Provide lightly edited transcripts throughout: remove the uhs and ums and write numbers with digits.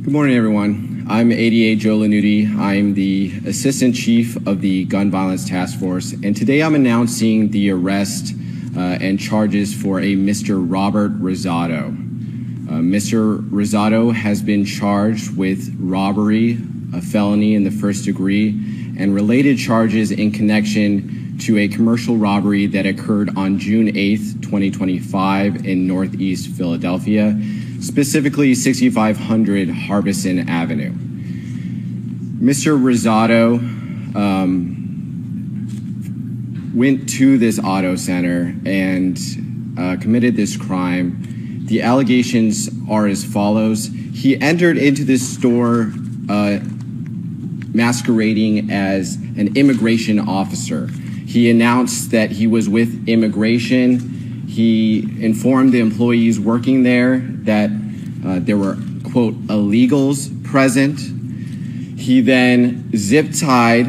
Good morning, everyone. I'm ADA Joe Lanuti. I'm the Assistant Chief of the Gun Violence Task Force, and today I'm announcing the arrest and charges for a Mr. Robert Rosado. Mr. Rosado has been charged with robbery, a felony in the first degree, and related charges in connection to a commercial robbery that occurred on June 8th, 2025 in Northeast Philadelphia, specifically 6500 Harbison Avenue. Mr. Rosado went to this auto center and committed this crime. The allegations are as follows. He entered into this store masquerading as an immigration officer. He announced that he was with immigration. He informed the employees working there that there were, quote, illegals present. He then zip-tied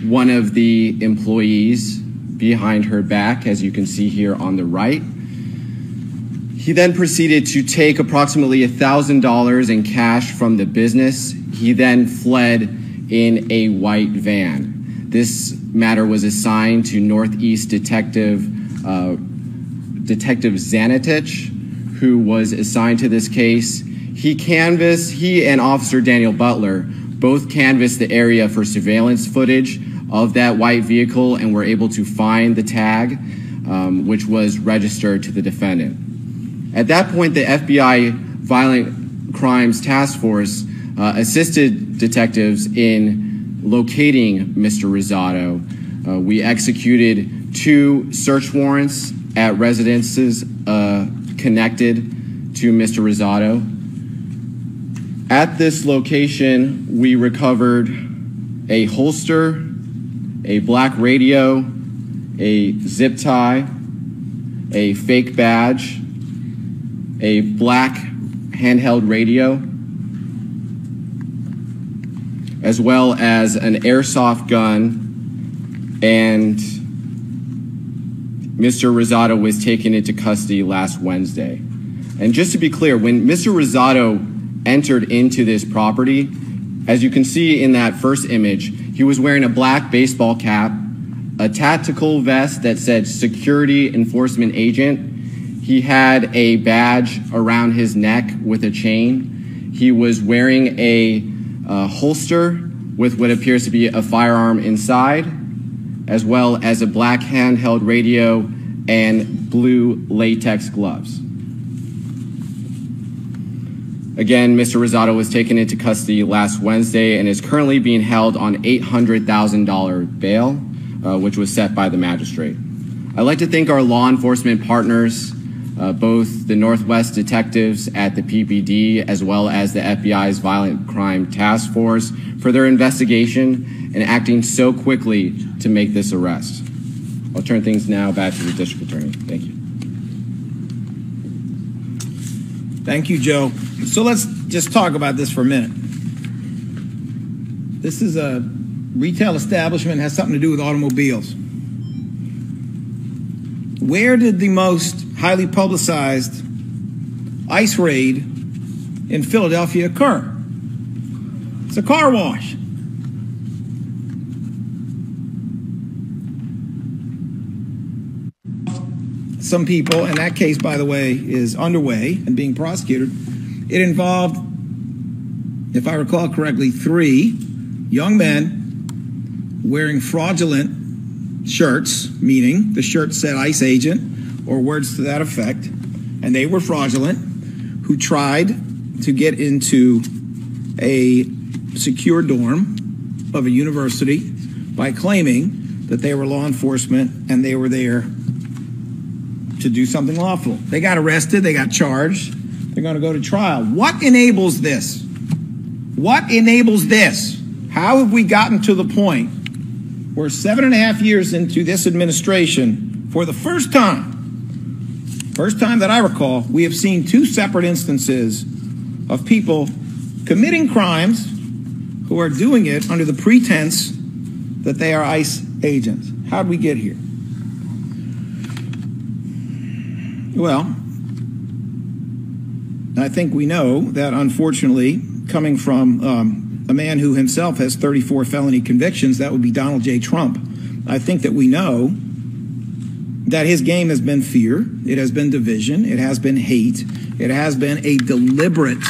one of the employees behind her back, as you can see here on the right. He then proceeded to take approximately $1,000 in cash from the business. He then fled in a white van. This matter was assigned to Northeast Detective Zanatich, who was assigned to this case. He and Officer Daniel Butler both canvassed the area for surveillance footage of that white vehicle and were able to find the tag, which was registered to the defendant. At that point, the FBI Violent Crimes Task Force assisted detectives in locating Mr. Rosado. We executed 2 search warrants at residences connected to Mr. Rosado. At this location, we recovered a holster, a black radio, a zip tie, a fake badge, a black handheld radio, as well as an airsoft gun, and Mr. Rosado was taken into custody last Wednesday. And just to be clear, when Mr. Rosado entered into this property, as you can see in that first image, he was wearing a black baseball cap, a tactical vest that said Security Enforcement Agent. He had a badge around his neck with a chain. He was wearing a holster with what appears to be a firearm inside, as well as a black handheld radio and blue latex gloves. Again, Mr. Rosado was taken into custody last Wednesday and is currently being held on $800,000 bail, which was set by the magistrate. I'd like to thank our law enforcement partners, both the Northwest detectives at the PPD as well as the FBI's Violent Crime Task Force for their investigation and acting so quickly to make this arrest. I'll turn things now back to the District Attorney. Thank you. Thank you, Joe. So let's just talk about this for a minute. This is a retail establishment, has something to do with automobiles. Where did the most highly publicized ICE raid in Philadelphia occur? It's a car wash. Some people, and that case, by the way, is underway and being prosecuted. It involved, if I recall correctly, 3 young men wearing fraudulent shirts, meaning the shirt said ICE agent or words to that effect, and they were fraudulent, who tried to get into a secure dorm of a university by claiming that they were law enforcement and they were there to do something lawful. They got arrested, they got charged, they're going to go to trial. What enables this? What enables this? How have we gotten to the point where 7.5 years into this administration, for the first time that I recall, we have seen 2 separate instances of people committing crimes who are doing it under the pretense that they are ICE agents? How did we get here? Well, I think we know that, unfortunately, coming from a man who himself has 34 felony convictions. That would be Donald J. Trump. I think that we know that his game has been fear, it has been division, it has been hate, it has been a deliberate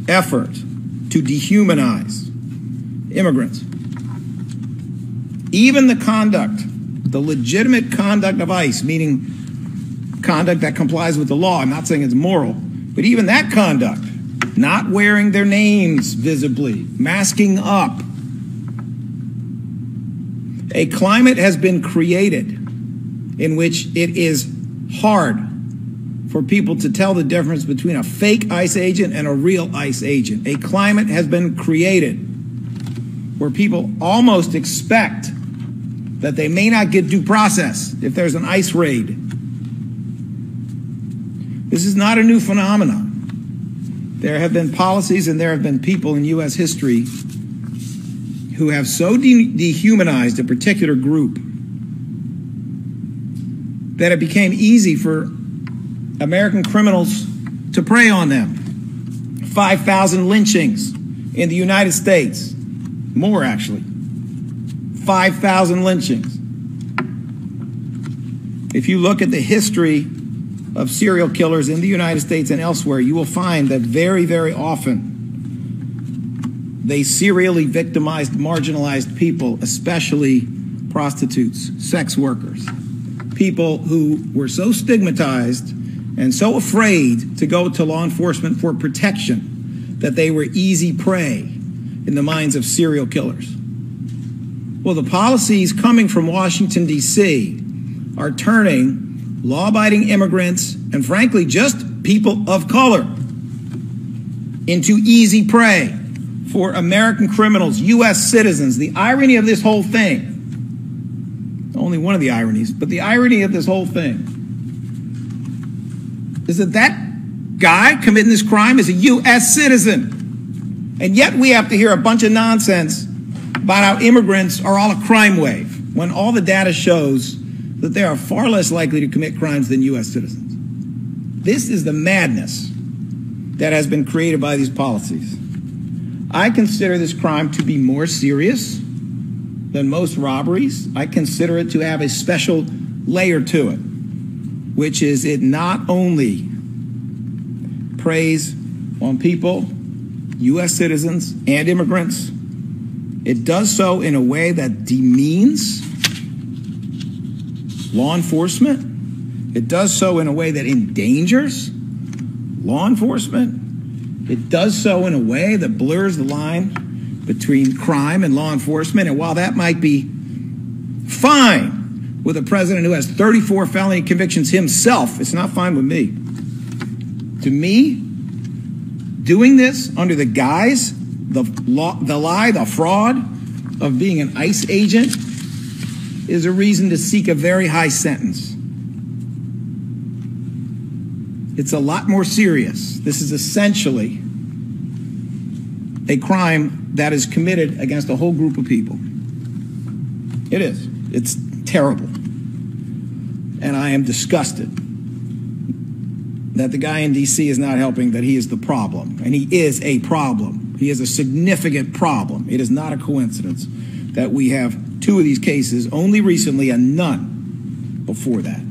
effort to dehumanize immigrants. Even the conduct, the legitimate conduct of ICE, meaning conduct that complies with the law, I'm not saying it's moral, but even that conduct, not wearing their names visibly, masking up. A climate has been created in which it is hard for people to tell the difference between a fake ICE agent and a real ICE agent. A climate has been created where people almost expect that they may not get due process if there's an ICE raid. This is not a new phenomenon. There have been policies and there have been people in U.S. history who have so dehumanized a particular group that it became easy for American criminals to prey on them. 5,000 lynchings in the United States. More, actually. 5,000 lynchings. If you look at the history of serial killers in the United States and elsewhere, you will find that very, very often they serially victimized, marginalized people, especially prostitutes, sex workers, people who were so stigmatized and so afraid to go to law enforcement for protection that they were easy prey in the minds of serial killers. Well, the policies coming from Washington, D.C. are turning law-abiding immigrants and, frankly, just people of color into easy prey for American criminals, U.S. citizens. The irony of this whole thing, only one of the ironies, but the irony of this whole thing is that that guy committing this crime is a U.S. citizen. And yet we have to hear a bunch of nonsense about how immigrants are all a crime wave, when all the data shows that they are far less likely to commit crimes than U.S. citizens. This is the madness that has been created by these policies. I consider this crime to be more serious than most robberies. I consider it to have a special layer to it, which is it not only preys on people, U.S. citizens and immigrants, it does so in a way that demeans law enforcement. It does so in a way that endangers law enforcement. It does so in a way that blurs the line between crime and law enforcement. And while that might be fine with a president who has 34 felony convictions himself, it's not fine with me. To me, doing this under the guise, the lie, the fraud of being an ICE agent is a reason to seek a very high sentence. It's a lot more serious. This is essentially a crime that is committed against a whole group of people. It is. It's terrible. And I am disgusted that the guy in D.C. is not helping, that he is the problem. And he is a problem. He is a significant problem. It is not a coincidence that we have two of these cases only recently and none before that.